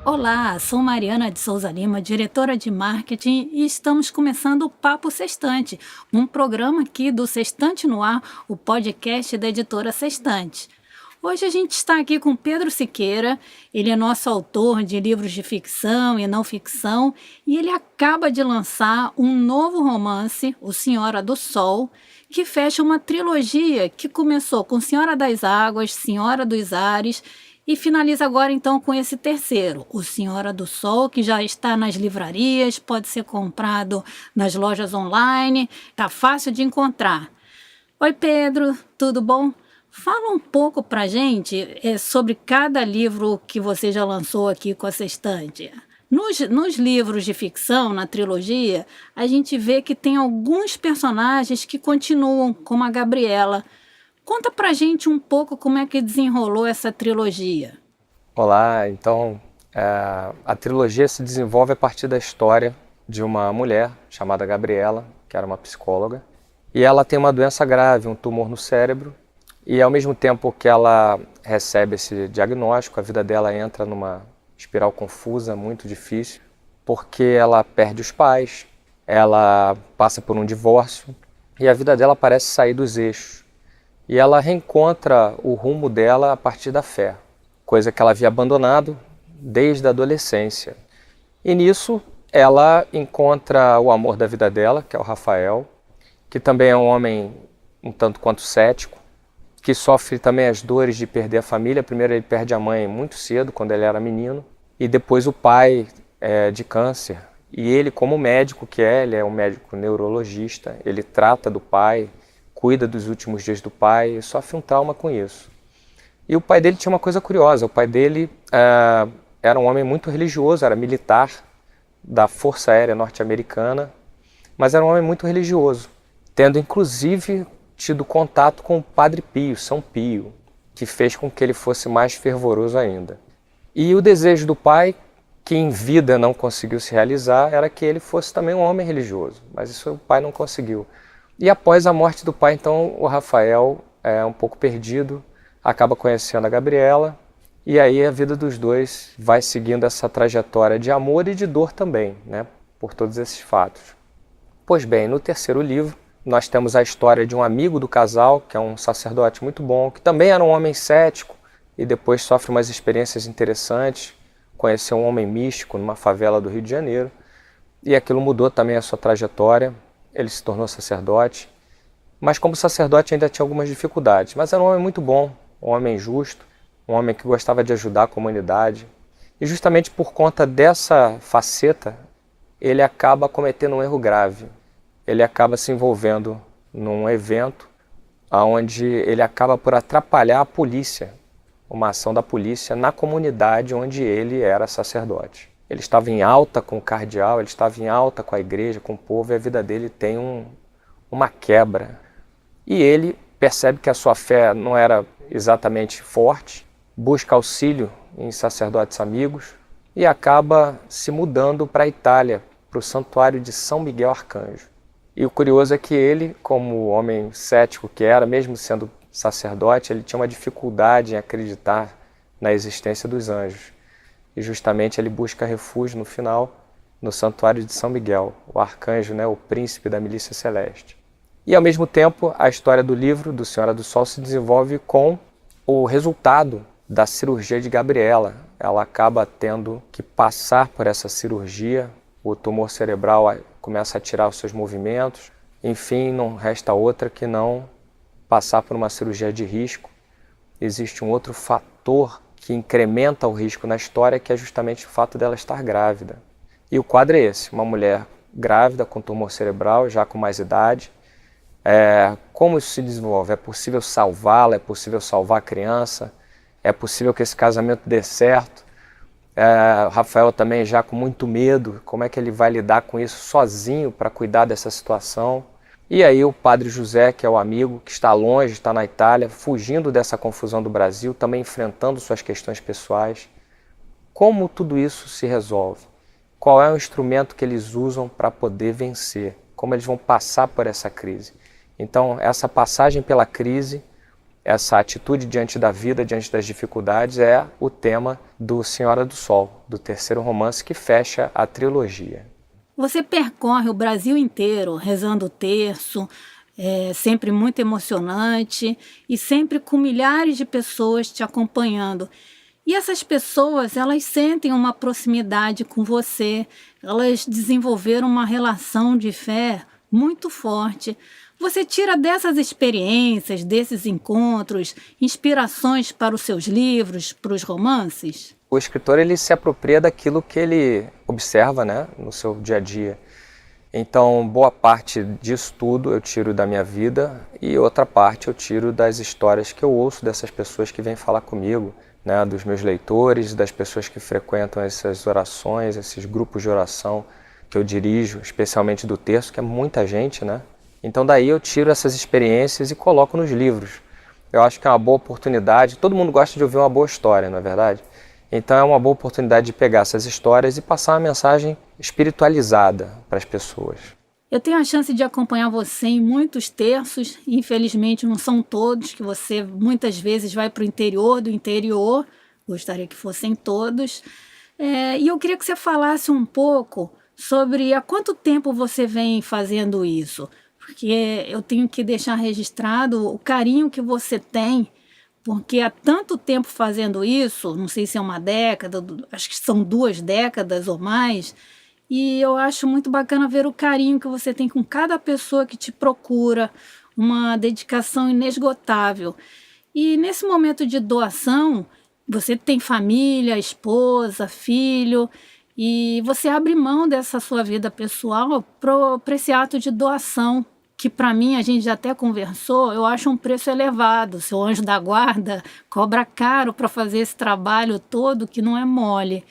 Olá, sou Mariana de Souza Lima, diretora de marketing, e estamos começando o Papo Sextante, um programa aqui do Sextante no Ar, o podcast da editora Sextante. Hoje a gente está aqui com Pedro Siqueira, ele é nosso autor de livros de ficção e não ficção, e ele acaba de lançar um novo romance, O Senhora do Sol, que fecha uma trilogia que começou com Senhora das Águas, Senhora dos Ares, e finaliza agora então com esse terceiro, O Senhora do Sol, que já está nas livrarias, pode ser comprado nas lojas online, tá fácil de encontrar. Oi Pedro, tudo bom? Fala um pouco pra gente sobre cada livro que você já lançou aqui com a Sextante. Nos livros de ficção, na trilogia, a gente vê que tem alguns personagens que continuam, como a Gabriela. Conta pra gente um pouco como é que desenrolou essa trilogia. Olá, então a trilogia se desenvolve a partir da história de uma mulher chamada Gabriela, que era uma psicóloga, e ela tem uma doença grave, um tumor no cérebro, e ao mesmo tempo que ela recebe esse diagnóstico, a vida dela entra numa espiral confusa, muito difícil, porque ela perde os pais, ela passa por um divórcio, e a vida dela parece sair dos eixos. E ela reencontra o rumo dela a partir da fé, coisa que ela havia abandonado desde a adolescência. E nisso ela encontra o amor da vida dela, que é o Rafael, que também é um homem um tanto quanto cético, que sofre também as dores de perder a família. Primeiro ele perde a mãe muito cedo, quando ele era menino, e depois o pai de câncer. E ele, como médico que ele é um médico neurologista, ele trata do pai, cuida dos últimos dias do pai e sofre um trauma com isso. E o pai dele tinha uma coisa curiosa, o pai dele era um homem muito religioso, era militar da Força Aérea Norte-Americana, mas era um homem muito religioso, tendo inclusive tido contato com o Padre Pio, São Pio, que fez com que ele fosse mais fervoroso ainda. E o desejo do pai, que em vida não conseguiu se realizar, era que ele fosse também um homem religioso, mas isso o pai não conseguiu. E após a morte do pai, então, o Rafael é um pouco perdido, acaba conhecendo a Gabriela, e aí a vida dos dois vai seguindo essa trajetória de amor e de dor também, né, por todos esses fatos. Pois bem, no terceiro livro, nós temos a história de um amigo do casal, que é um sacerdote muito bom, que também era um homem cético, e depois sofre umas experiências interessantes, conheceu um homem místico numa favela do Rio de Janeiro, e aquilo mudou também a sua trajetória. Ele se tornou sacerdote, mas como sacerdote ainda tinha algumas dificuldades. Mas era um homem muito bom, um homem justo, um homem que gostava de ajudar a comunidade. E justamente por conta dessa faceta, ele acaba cometendo um erro grave. Ele acaba se envolvendo num evento onde ele acaba por atrapalhar a polícia, uma ação da polícia na comunidade onde ele era sacerdote. Ele estava em alta com o cardeal, ele estava em alta com a igreja, com o povo, e a vida dele tem uma quebra. E ele percebe que a sua fé não era exatamente forte, busca auxílio em sacerdotes amigos e acaba se mudando para a Itália, para o santuário de São Miguel Arcanjo. E o curioso é que ele, como homem cético que era, mesmo sendo sacerdote, ele tinha uma dificuldade em acreditar na existência dos anjos. E justamente ele busca refúgio no final no santuário de São Miguel, o arcanjo, né, o príncipe da milícia celeste. E ao mesmo tempo a história do livro do Senhora do Sol se desenvolve com o resultado da cirurgia de Gabriela. Ela acaba tendo que passar por essa cirurgia, o tumor cerebral começa a tirar os seus movimentos, enfim, não resta outra que não passar por uma cirurgia de risco. Existe um outro fator que incrementa o risco na história, que é justamente o fato dela estar grávida. E o quadro é esse, uma mulher grávida com tumor cerebral, já com mais idade. Como isso se desenvolve? É possível salvá-la? É possível salvar a criança? É possível que esse casamento dê certo? Rafael também já com muito medo, como é que ele vai lidar com isso sozinho para cuidar dessa situação? E aí o padre José, que é o amigo, que está longe, está na Itália, fugindo dessa confusão do Brasil, também enfrentando suas questões pessoais. Como tudo isso se resolve? Qual é o instrumento que eles usam para poder vencer? Como eles vão passar por essa crise? Então, essa passagem pela crise, essa atitude diante da vida, diante das dificuldades, é o tema do Senhora do Sol, do terceiro romance que fecha a trilogia. Você percorre o Brasil inteiro rezando o terço, sempre muito emocionante e sempre com milhares de pessoas te acompanhando. E essas pessoas, elas sentem uma proximidade com você, elas desenvolveram uma relação de fé muito forte. Você tira dessas experiências, desses encontros, inspirações para os seus livros, para os romances? O escritor ele se apropria daquilo que ele observa, né, no seu dia a dia. Então, boa parte disso tudo eu tiro da minha vida e outra parte eu tiro das histórias que eu ouço dessas pessoas que vêm falar comigo, né, dos meus leitores, das pessoas que frequentam essas orações, esses grupos de oração que eu dirijo, especialmente do terço, que é muita gente, né? Então daí eu tiro essas experiências e coloco nos livros. Eu acho que é uma boa oportunidade, todo mundo gosta de ouvir uma boa história, não é verdade? Então é uma boa oportunidade de pegar essas histórias e passar uma mensagem espiritualizada para as pessoas. Eu tenho a chance de acompanhar você em muitos terços, infelizmente não são todos, que você muitas vezes vai para o interior do interior, gostaria que fossem todos. E eu queria que você falasse um pouco sobre há quanto tempo você vem fazendo isso, porque eu tenho que deixar registrado o carinho que você tem, porque há tanto tempo fazendo isso, não sei se é uma década, acho que são 2 décadas ou mais, e eu acho muito bacana ver o carinho que você tem com cada pessoa que te procura, uma dedicação inesgotável. E nesse momento de doação, você tem família, esposa, filho, e você abre mão dessa sua vida pessoal para esse ato de doação, que para mim, a gente já até conversou, eu acho um preço elevado. Seu anjo da guarda cobra caro para fazer esse trabalho todo, que não é mole.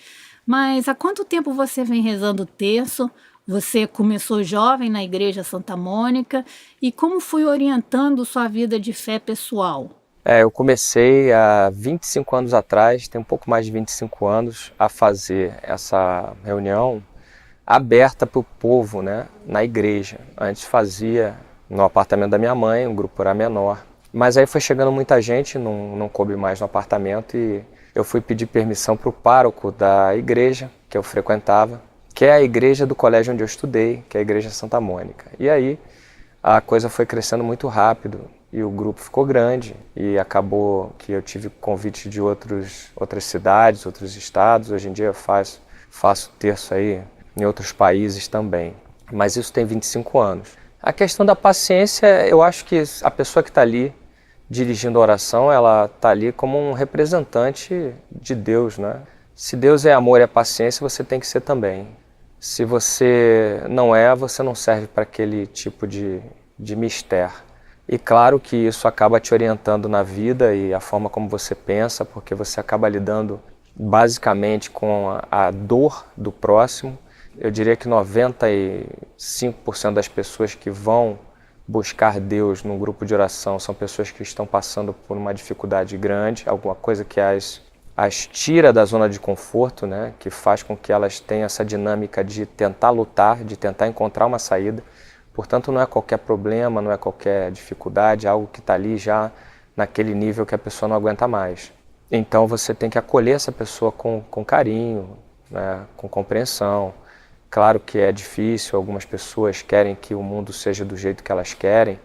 Mas há quanto tempo você vem rezando o terço? Você começou jovem na Igreja Santa Mônica e como foi orientando sua vida de fé pessoal? Eu comecei há 25 anos atrás, tem um pouco mais de 25 anos, a fazer essa reunião aberta para o povo, né, na igreja. Antes fazia no apartamento da minha mãe, o grupo era menor. Mas aí foi chegando muita gente, não coube mais no apartamento e eu fui pedir permissão para o pároco da igreja que eu frequentava, que é a igreja do colégio onde eu estudei, que é a Igreja Santa Mônica. E aí a coisa foi crescendo muito rápido e o grupo ficou grande e acabou que eu tive convite de outras cidades, outros estados. Hoje em dia eu faço terço aí em outros países também, mas isso tem 25 anos. A questão da paciência, eu acho que a pessoa que está ali dirigindo a oração, ela está ali como um representante de Deus, né? Se Deus é amor e é paciência, você tem que ser também. Se você não é, você não serve para aquele tipo de mistério. E claro que isso acaba te orientando na vida e a forma como você pensa, porque você acaba lidando basicamente com a dor do próximo. Eu diria que 95% das pessoas que vão buscar Deus num grupo de oração são pessoas que estão passando por uma dificuldade grande, alguma coisa que as tira da zona de conforto, né? Que faz com que elas tenham essa dinâmica de tentar lutar, de tentar encontrar uma saída. Portanto, não é qualquer problema, não é qualquer dificuldade, é algo que está ali já naquele nível que a pessoa não aguenta mais. Então você tem que acolher essa pessoa com carinho, né? Com compreensão. Claro que é difícil, algumas pessoas querem que o mundo seja do jeito que elas querem,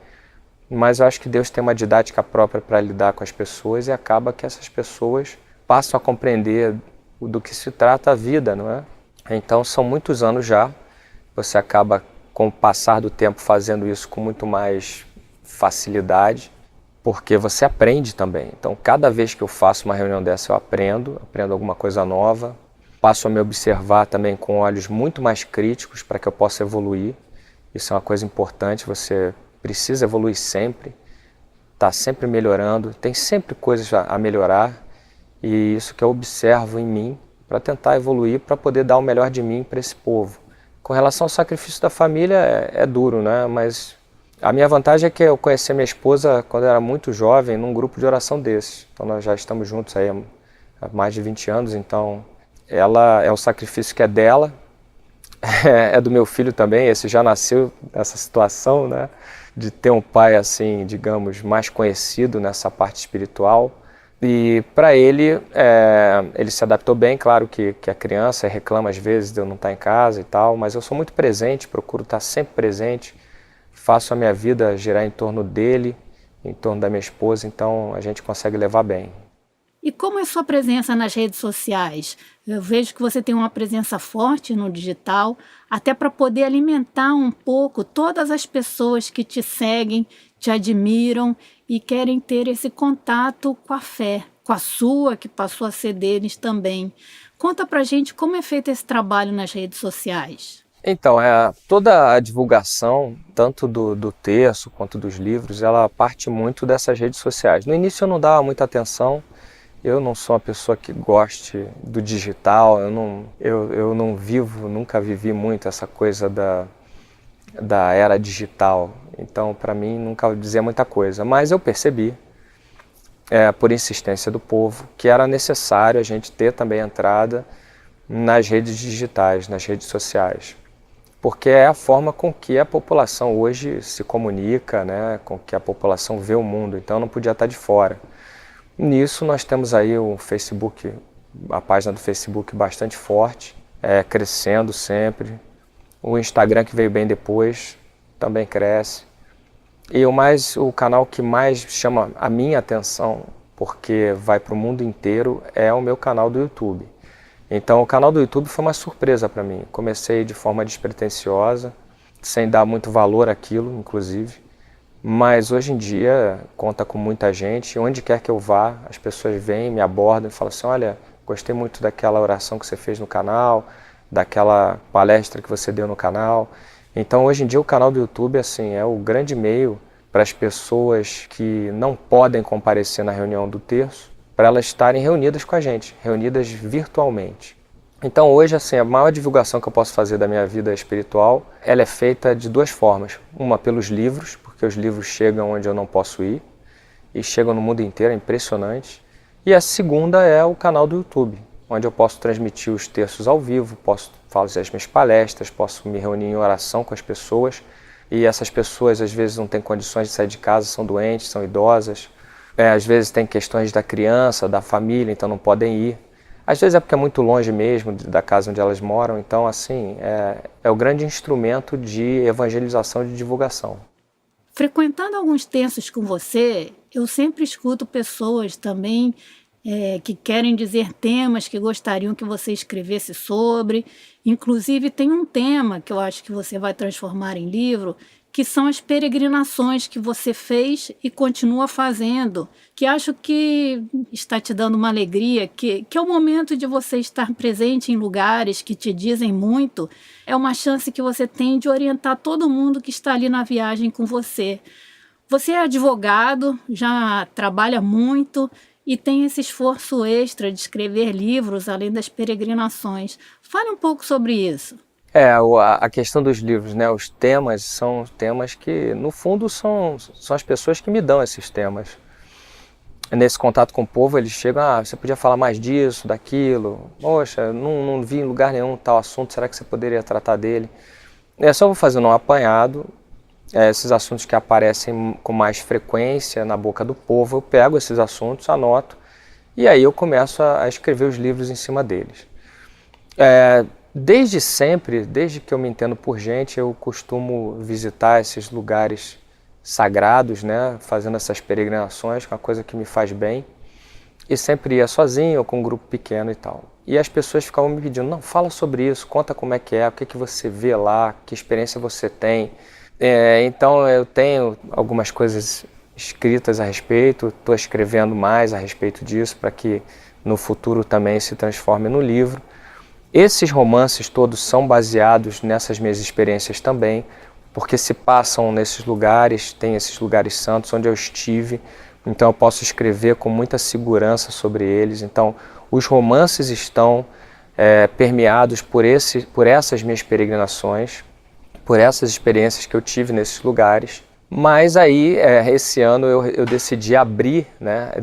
mas eu acho que Deus tem uma didática própria para lidar com as pessoas e acaba que essas pessoas passam a compreender do que se trata a vida, não é? Então são muitos anos já, você acaba com o passar do tempo fazendo isso com muito mais facilidade, porque você aprende também. Então cada vez que eu faço uma reunião dessa eu aprendo alguma coisa nova, passo a me observar também com olhos muito mais críticos para que eu possa evoluir. Isso é uma coisa importante, você precisa evoluir sempre, está sempre melhorando, tem sempre coisas a melhorar e isso que eu observo em mim para tentar evoluir, para poder dar o melhor de mim para esse povo. Com relação ao sacrifício da família é duro, né? Mas a minha vantagem é que eu conheci minha esposa quando eu era muito jovem num grupo de oração desses. Então nós já estamos juntos aí há mais de 20 anos, então ela é o sacrifício que é dela, é do meu filho também, esse já nasceu nessa situação, né, de ter um pai assim, digamos, mais conhecido nessa parte espiritual, E para ele, ele se adaptou bem, claro que a criança reclama às vezes de eu não estar em casa e tal, mas eu sou muito presente, procuro estar sempre presente, faço a minha vida girar em torno dele, em torno da minha esposa, então a gente consegue levar bem. E como é sua presença nas redes sociais? Eu vejo que você tem uma presença forte no digital, até para poder alimentar um pouco todas as pessoas que te seguem, te admiram e querem ter esse contato com a fé, com a sua, que passou a ser deles também. Conta pra gente como é feito esse trabalho nas redes sociais. Então, toda a divulgação, tanto do texto quanto dos livros, ela parte muito dessas redes sociais. No início eu não dava muita atenção. Eu não sou uma pessoa que goste do digital, eu não vivo, nunca vivi muito essa coisa da era digital. Então, para mim, nunca dizia muita coisa. Mas eu percebi, por insistência do povo, que era necessário a gente ter também entrada nas redes digitais, nas redes sociais. Porque é a forma com que a população hoje se comunica, né, com que a população vê o mundo. Então, eu não podia estar de fora. Nisso nós temos aí o Facebook, a página do Facebook bastante forte, crescendo sempre. O Instagram, que veio bem depois, também cresce. E o canal que mais chama a minha atenção, porque vai para o mundo inteiro, é o meu canal do YouTube. Então o canal do YouTube foi uma surpresa para mim. Comecei de forma despretensiosa, sem dar muito valor àquilo, inclusive. Mas hoje em dia conta com muita gente, onde quer que eu vá, as pessoas vêm, me abordam e falam assim, olha, gostei muito daquela oração que você fez no canal, daquela palestra que você deu no canal. Então hoje em dia o canal do YouTube assim, é o grande meio para as pessoas que não podem comparecer na reunião do terço, para elas estarem reunidas com a gente, reunidas virtualmente. Então hoje assim, a maior divulgação que eu posso fazer da minha vida espiritual, ela é feita de duas formas. Uma pelos livros, porque os livros chegam onde eu não posso ir, e chegam no mundo inteiro, é impressionante. E a segunda é o canal do YouTube, onde eu posso transmitir os textos ao vivo, posso fazer as minhas palestras, posso me reunir em oração com as pessoas, e essas pessoas às vezes não têm condições de sair de casa, são doentes, são idosas, às vezes tem questões da criança, da família, então não podem ir. Às vezes é porque é muito longe mesmo da casa onde elas moram, então assim, é o grande instrumento de evangelização e de divulgação. Frequentando alguns terços com você, eu sempre escuto pessoas também que querem dizer temas que gostariam que você escrevesse sobre. Inclusive, tem um tema que eu acho que você vai transformar em livro, que são as peregrinações que você fez e continua fazendo, que acho que está te dando uma alegria, que é o momento de você estar presente em lugares que te dizem muito, é uma chance que você tem de orientar todo mundo que está ali na viagem com você. Você é advogado, já trabalha muito e tem esse esforço extra de escrever livros além das peregrinações. Fale um pouco sobre isso. A questão dos livros, né? Os temas são temas que, no fundo, são as pessoas que me dão esses temas. Nesse contato com o povo, eles chegam, você podia falar mais disso, daquilo, poxa, não vi em lugar nenhum tal assunto, será que você poderia tratar dele? Só vou fazendo um apanhado, esses assuntos que aparecem com mais frequência na boca do povo, eu pego esses assuntos, anoto, e aí eu começo a escrever os livros em cima deles. Desde sempre, desde que eu me entendo por gente, eu costumo visitar esses lugares sagrados, né, fazendo essas peregrinações, que é uma coisa que me faz bem. E sempre ia sozinho ou com um grupo pequeno e tal. E as pessoas ficavam me pedindo, não, fala sobre isso, conta como é, o que você vê lá, que experiência você tem. Então eu tenho algumas coisas escritas a respeito, estou escrevendo mais a respeito disso para que no futuro também se transforme no livro. Esses romances todos são baseados nessas minhas experiências também, porque se passam nesses lugares, tem esses lugares santos onde eu estive, então eu posso escrever com muita segurança sobre eles. Então os romances estão permeados por essas minhas peregrinações, por essas experiências que eu tive nesses lugares. Mas aí, esse ano eu decidi abrir, né?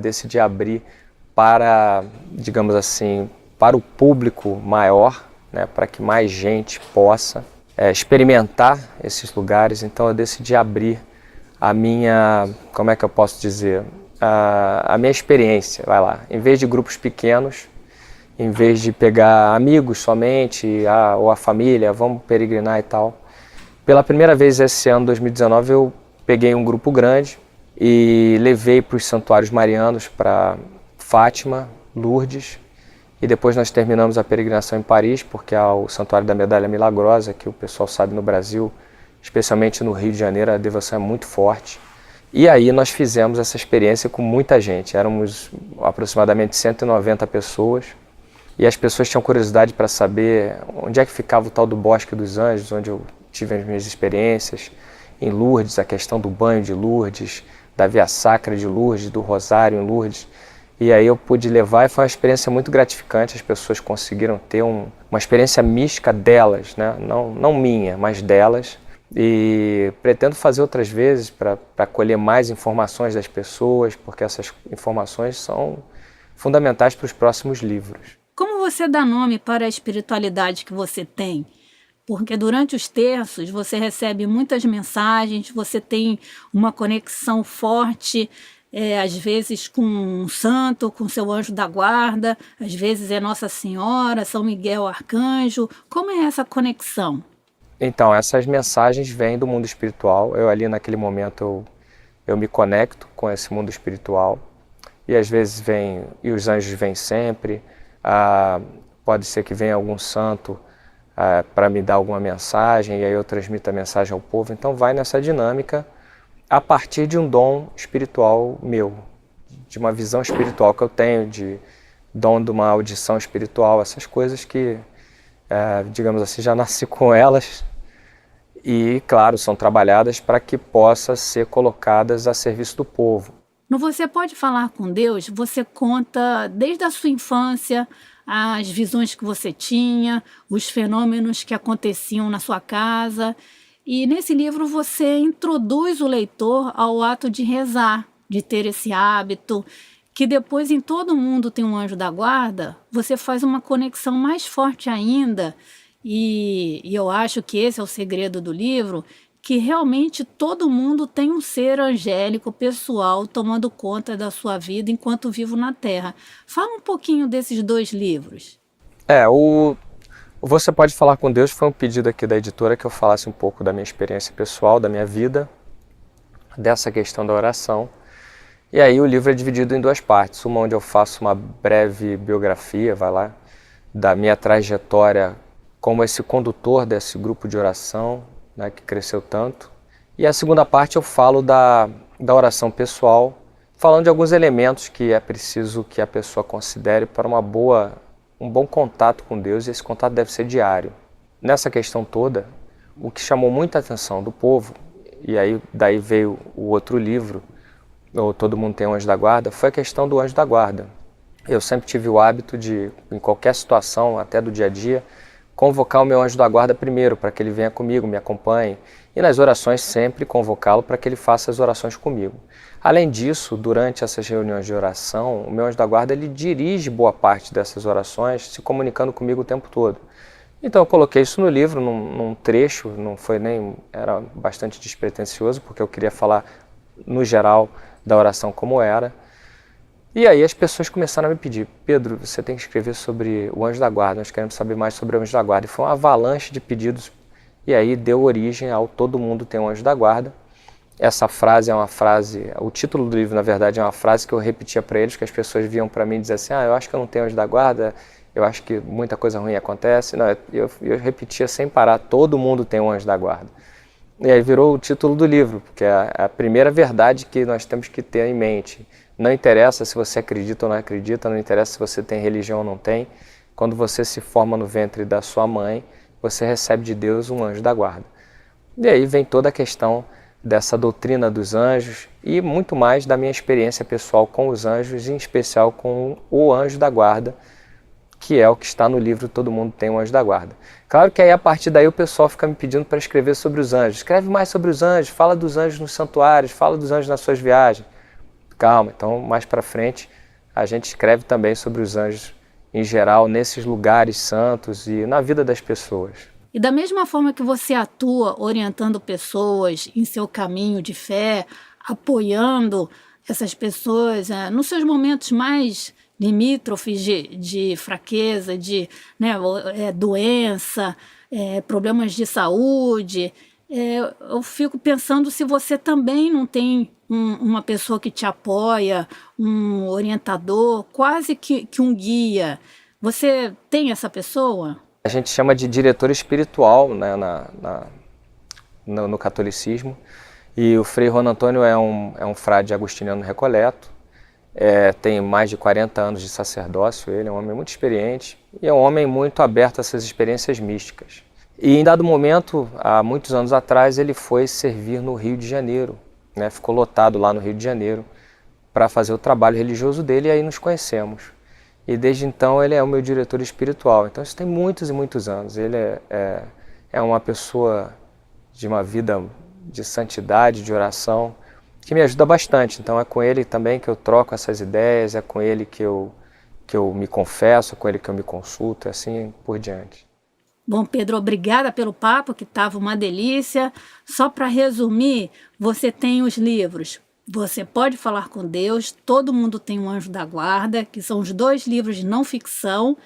Para, digamos assim, para o público maior, né? Para que mais gente possa experimentar esses lugares. Então eu decidi abrir a minha, como é que eu posso dizer, a minha experiência, vai lá. Em vez de grupos pequenos, em vez de pegar amigos somente, ou a família, vamos peregrinar e tal. Pela primeira vez esse ano, 2019, eu peguei um grupo grande e levei para os santuários marianos, para Fátima, Lourdes, e depois nós terminamos a peregrinação em Paris, porque há o Santuário da Medalha Milagrosa, que o pessoal sabe no Brasil, especialmente no Rio de Janeiro, a devoção é muito forte. E aí nós fizemos essa experiência com muita gente, éramos aproximadamente 190 pessoas, e as pessoas tinham curiosidade para saber onde é que ficava o tal do Bosque dos Anjos, onde eu tive as minhas experiências, em Lourdes, a questão do banho de Lourdes, da Via Sacra de Lourdes, do Rosário em Lourdes. E aí eu pude levar e foi uma experiência muito gratificante, as pessoas conseguiram ter uma experiência mística delas, né? Não minha, mas delas. E pretendo fazer outras vezes para colher mais informações das pessoas, porque essas informações são fundamentais para os próximos livros. Como você dá nome para a espiritualidade que você tem? Porque durante os terços você recebe muitas mensagens, você tem uma conexão forte, às vezes com um santo, com seu anjo da guarda, às vezes é Nossa Senhora, São Miguel Arcanjo. Como é essa conexão? Então, essas mensagens vêm do mundo espiritual. Eu ali naquele momento eu me conecto com esse mundo espiritual e às vezes vem, e os anjos vêm sempre. Pode ser que venha algum santo para me dar alguma mensagem e aí eu transmito a mensagem ao povo. Então vai nessa dinâmica a partir de um dom espiritual meu, de uma visão espiritual que eu tenho, de dom de uma audição espiritual, essas coisas que, digamos assim, já nasci com elas e, claro, são trabalhadas para que possa ser colocadas a serviço do povo. No Você Pode Falar com Deus, você conta desde a sua infância, as visões que você tinha, os fenômenos que aconteciam na sua casa. E nesse livro você introduz o leitor ao ato de rezar, de ter esse hábito, que depois em todo mundo tem um anjo da guarda, você faz uma conexão mais forte ainda. E eu acho que esse é o segredo do livro, que realmente todo mundo tem um ser angélico, pessoal, tomando conta da sua vida enquanto vivo na Terra. Fala um pouquinho desses dois livros. O Você Pode Falar com Deus foi um pedido aqui da editora que eu falasse um pouco da minha experiência pessoal, da minha vida, dessa questão da oração. E aí o livro é dividido em duas partes, uma onde eu faço uma breve biografia, da minha trajetória como esse condutor desse grupo de oração, né, que cresceu tanto. E a segunda parte eu falo da oração pessoal, falando de alguns elementos que é preciso que a pessoa considere para um bom contato com Deus, e esse contato deve ser diário. Nessa questão toda, o que chamou muita atenção do povo, e aí daí veio o outro livro, Todo Mundo Tem um Anjo da Guarda, foi a questão do anjo da guarda. Eu sempre tive o hábito de, em qualquer situação, até do dia a dia, convocar o meu anjo da guarda primeiro, para que ele venha comigo, me acompanhe. E nas orações sempre convocá-lo para que ele faça as orações comigo. Além disso, durante essas reuniões de oração, o meu anjo da guarda ele dirige boa parte dessas orações, se comunicando comigo o tempo todo. Então eu coloquei isso no livro, num trecho, era bastante despretensioso, porque eu queria falar no geral da oração como era. E aí as pessoas começaram a me pedir: Pedro, você tem que escrever sobre o anjo da guarda, nós queremos saber mais sobre o anjo da guarda. E foi uma avalanche de pedidos, e aí deu origem ao Todo Mundo Tem um Anjo da Guarda. Essa frase é uma frase, o título do livro na verdade é uma frase que eu repetia para eles, que as pessoas vinham para mim e diziam assim: eu acho que eu não tenho anjo da guarda, eu acho que muita coisa ruim acontece. Não, eu repetia sem parar: todo mundo tem um anjo da guarda. E aí virou o título do livro, porque é a primeira verdade que nós temos que ter em mente. Não interessa se você acredita ou não acredita, não interessa se você tem religião ou não tem. Quando você se forma no ventre da sua mãe, você recebe de Deus um anjo da guarda. E aí vem toda a questão dessa doutrina dos anjos e muito mais da minha experiência pessoal com os anjos, em especial com o anjo da guarda, que é o que está no livro Todo Mundo Tem um Anjo da Guarda. Claro que aí a partir daí o pessoal fica me pedindo para escrever sobre os anjos. Escreve mais sobre os anjos, fala dos anjos nos santuários, fala dos anjos nas suas viagens. Calma, então mais para frente a gente escreve também sobre os anjos em geral, nesses lugares santos e na vida das pessoas. E da mesma forma que você atua orientando pessoas em seu caminho de fé, apoiando essas pessoas nos seus momentos mais limítrofes de fraqueza, de doença, problemas de saúde. Eu fico pensando se você também não tem uma pessoa que te apoia, um orientador, quase que um guia. Você tem essa pessoa? A gente chama de diretor espiritual, né, no catolicismo. E o Frei Juan Antônio é um frade agostiniano recoleto, tem mais de 40 anos de sacerdócio, ele é um homem muito experiente e é um homem muito aberto a essas experiências místicas. E em dado momento, há muitos anos atrás, ele foi servir no Rio de Janeiro, né, ficou lotado lá no Rio de Janeiro para fazer o trabalho religioso dele e aí nos conhecemos. E desde então ele é o meu diretor espiritual, então isso tem muitos e muitos anos. Ele é uma pessoa de uma vida de santidade, de oração, que me ajuda bastante. Então é com ele também que eu troco essas ideias, é com ele que eu me confesso, é com ele que eu me consulto, e assim por diante. Bom, Pedro, obrigada pelo papo, que estava uma delícia. Só para resumir, você tem os livros Você Pode Falar com Deus, Todo Mundo Tem um Anjo da Guarda, que são os 2 livros de não ficção,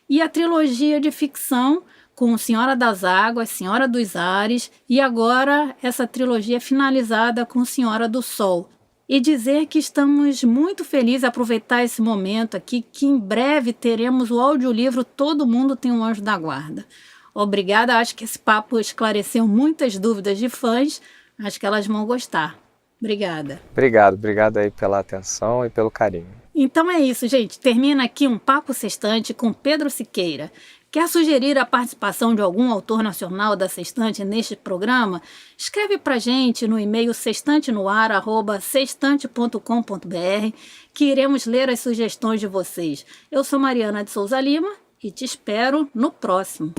e a trilogia de ficção com Senhora das Águas, Senhora dos Ares, e agora essa trilogia finalizada com Senhora do Sol. E dizer que estamos muito felizes, aproveitar esse momento aqui, que em breve teremos o audiolivro Todo Mundo Tem um Anjo da Guarda. Obrigada, acho que esse papo esclareceu muitas dúvidas de fãs, acho que elas vão gostar. Obrigada. Obrigado aí pela atenção e pelo carinho. Então é isso, gente. Termina aqui um Papo Sextante com Pedro Siqueira. Quer sugerir a participação de algum autor nacional da Sextante neste programa? Escreve pra gente no e-mail sextantenoar@sextante.com.br que iremos ler as sugestões de vocês. Eu sou Mariana de Souza Lima e te espero no próximo.